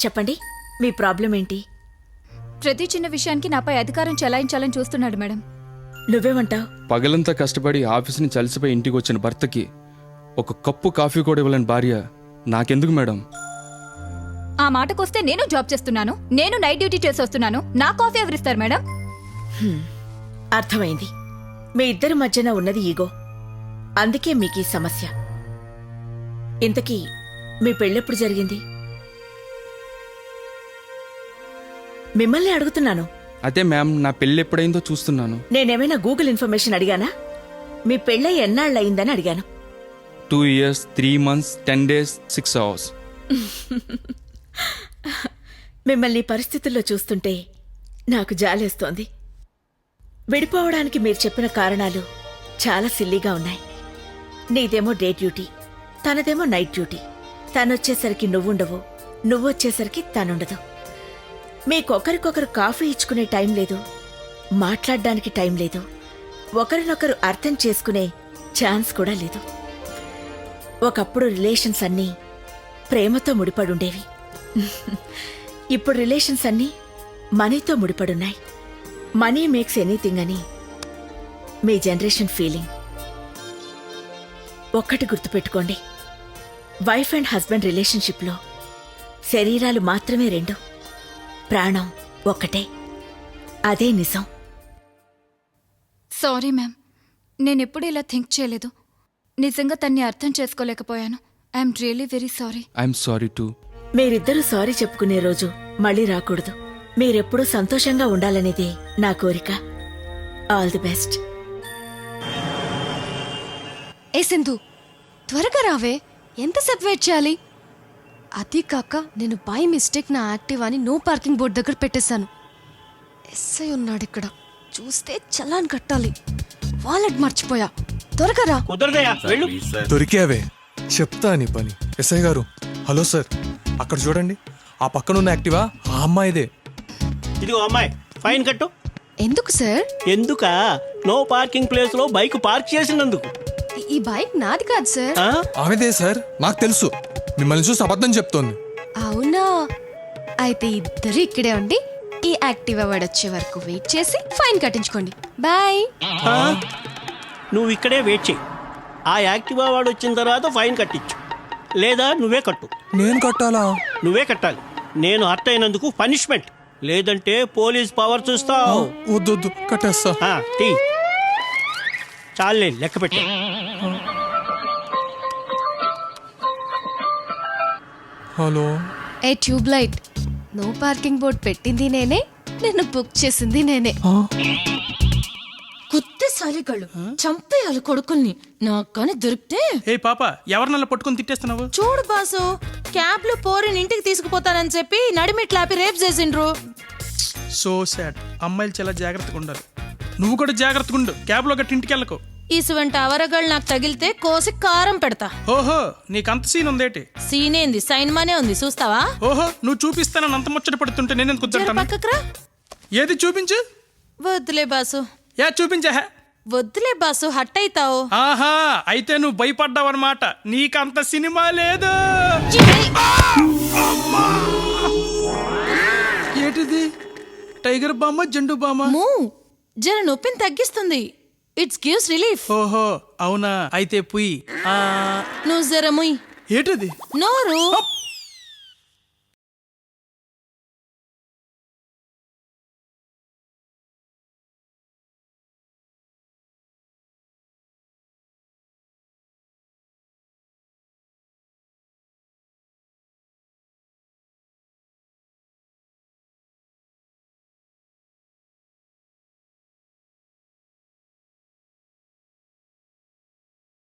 చెప్పండి, మీ ప్రాబ్లం ఏంటి? ప్రతి చిన్న విషయానికి నాపై అధికారం చెలాయించాలని చూస్తున్నాడు మేడం. నువ్వేమంటావు? పగలంతా కష్టపడి ఆఫీస్ నుంచి అలసిపోయి ఇంటికి వచ్చిన భర్తకి ఒక కప్పు కాఫీ కూడా ఇవ్వలేని భార్య నాకెందుకు మేడం? ఆ మాటకొస్తే నేను జాబ్ చేస్తున్నాను, నేను నైట్ డ్యూటీ చేసి వస్తున్నాను, నా కాఫీ ఎవరిస్తారు మేడం? అర్థమైంది. మీ ఇద్దరి మధ్యన ఉన్నది ఈగో, అందుకే మీకు ఈ సమస్య. ఇంతకీ మీ పెళ్ళెప్పుడు జరిగింది? మిమ్మల్ని అడుగుతున్నాను. అదే మ్యామ్, నా పెళ్ళి ఎప్పుడైందో చూస్తున్నాను. నేనేమైనా గూగుల్ ఇన్ఫర్మేషన్ అడిగానా? మీ పెళ్ళై ఎన్నాళ్ళయిందని అడిగాను. 2 years 3 months 10 days 6 hours. మిమ్మల్ని ఈ పరిస్థితుల్లో చూస్తుంటే నాకు జాలేస్తోంది. విడిపోవడానికి మీరు చెప్పిన కారణాలు చాలా సిల్లీగా ఉన్నాయి. నీదేమో డే డ్యూటీ, తనదేమో నైట్ డ్యూటీ. తనొచ్చేసరికి నువ్వుండవు, నువ్వొచ్చేసరికి తనుండదు. మీకొకరికొకరు కాఫీ ఇచ్చుకునే టైం లేదు, మాట్లాడడానికి టైం లేదు, ఒకరినొకరు అర్థం చేసుకునే ఛాన్స్ కూడా లేదు. ఒకప్పుడు రిలేషన్స్ అన్నీ ప్రేమతో ముడిపడుండేవి. ఇప్పుడు రిలేషన్స్ అన్నీ మనీతో ముడిపడున్నాయి. మనీ మేక్స్ ఎనీథింగ్ అని మీ జనరేషన్ ఫీలింగ్. ఒక్కటి గుర్తుపెట్టుకోండి, వైఫ్ అండ్ హస్బెండ్ రిలేషన్షిప్లో శరీరాలు మాత్రమే రెండు, ప్రాణం ఒక్కటే. అదే నిజం. సారీ మ్యామ్, నేనెప్పుడు ఇలా థింక్ చేయలేదు. నిజంగా తన్ని అర్థం చేసుకోలేకపోయాను. I'm really very sorry. I'm sorry too. మీరిద్దరూ సారీ చెప్పుకునే రోజు మళ్ళీ రాకూడదు. మీరెప్పుడూ సంతోషంగా ఉండాలనేదే నా కోరిక. All the best. ఏ సింధు, త్వరగా రావే, ఎంతసేపు వెయిట్ చేయాలి? అది కాక నేను బై మిస్టేక్ నా యాక్టివాని నో పార్కింగ్ బోర్డు దగ్గర పెట్టేశాను. ఎస్ఐ ఉన్నాడు ఇక్కడ, చూస్తే చలాన్ కట్టాలి. వాలెట్ మర్చిపోయా. త్వరగా రా. దొరికావే, చెప్తా నీ పని. ఎస్ఐ గారు, హలో సార్, అక్కడ చూడండి, ఆ పక్కనున్న యాక్టివా ఆ అమ్మాయిదే. ఇదిగో అమ్మాయి, ఫైన్ కట్టు. ఎందుకు సార్? ఎందుకా? నో పార్కింగ్ ప్లేస్ లో బైక్ పార్క్ చేసినందుకు. ఈ బైక్ నాది కాదు సార్. ఆమెదే సార్, నాకు తెలుసు. మిమ్మల్ని చూసి అబద్ధం చెప్తోంది. అవునా? అయితే ఇద్దరు ఇక్కడే ఉండి ఈ యాక్టివా వాడొచ్చే వరకు వెయిట్ చేసి ఫైన్ కట్టించుకోండి. బాయ్. నువ్వు ఇక్కడే వెయిట్ చేయి. ఆ యాక్టివా వాడు వచ్చిన తర్వాత ఫైన్ కట్టించు, లేదా నువ్వే కట్టు. నేను కట్టాలా? నువ్వే కట్టాలి. నేను హర్ట్ అయినందుకు పనిష్మెంట్, లేదంటే పోలీస్ పవర్ చూస్తావు. వద్దు, కట్టేస్తా. తీ. చాలే, లెక్క పెట్టు. హలో. ఏ tube light, no parking board పెట్టింది నేనే, నిన్ను బుక్ చేసింది నేనే. కుత్తేసాలిగాళ్ళు చంపేయాలి కొడుకుల్ని. నాకు కానీ దొరికితే. ఏ పాప, ఎవరినల్లా పట్టుకుని తిట్టేస్తున్నావు? చూడు బాసు, క్యాబ్ లో పోరిని ఇంటికి తీసుకుపోతానని చెప్పి నడిమిట్లాపి రేప్ చేసిండ్రు. So sad. అమ్మాయిలు చాలా జాగ్రత్తగా ఉండాలి. నువ్వు కూడా జాగ్రత్తగా ఉండు. క్యాబ్ లో గట్టి ఇంటికి వెళ్ళకు. ఇసువంటి అవరగాళ్ళు నాకు తగిలితే కోసి కారం పెడతా. ఓహో, నీకంత సీన్ ఉందేటి? సీనేంది, సైన్మానే ఉంది, చూస్తావా? ఓహో, నువ్వు చూపిస్తానని అంత ముచ్చట పడుతుంటే నేను కుదురుతాను. పక్కకురా. ఏది చూపించు? వద్దులే బాసు. చూపించా. వద్దులే బాసు, హట్ అయితావు. ఆహా, అయితే నువ్వు భయపడ్డావన్నమాట. నీకంత సినిమా లేదు. ఏటిది? టైగర్ బామ్మ, జండు బామ్మ? జర నొప్పిని తగ్గిస్తుంది. It's gives relief. ఓహో, అవునా? అయితే పుయ్. నువ్వు జర ముయ్. ఏటిది? నోరు.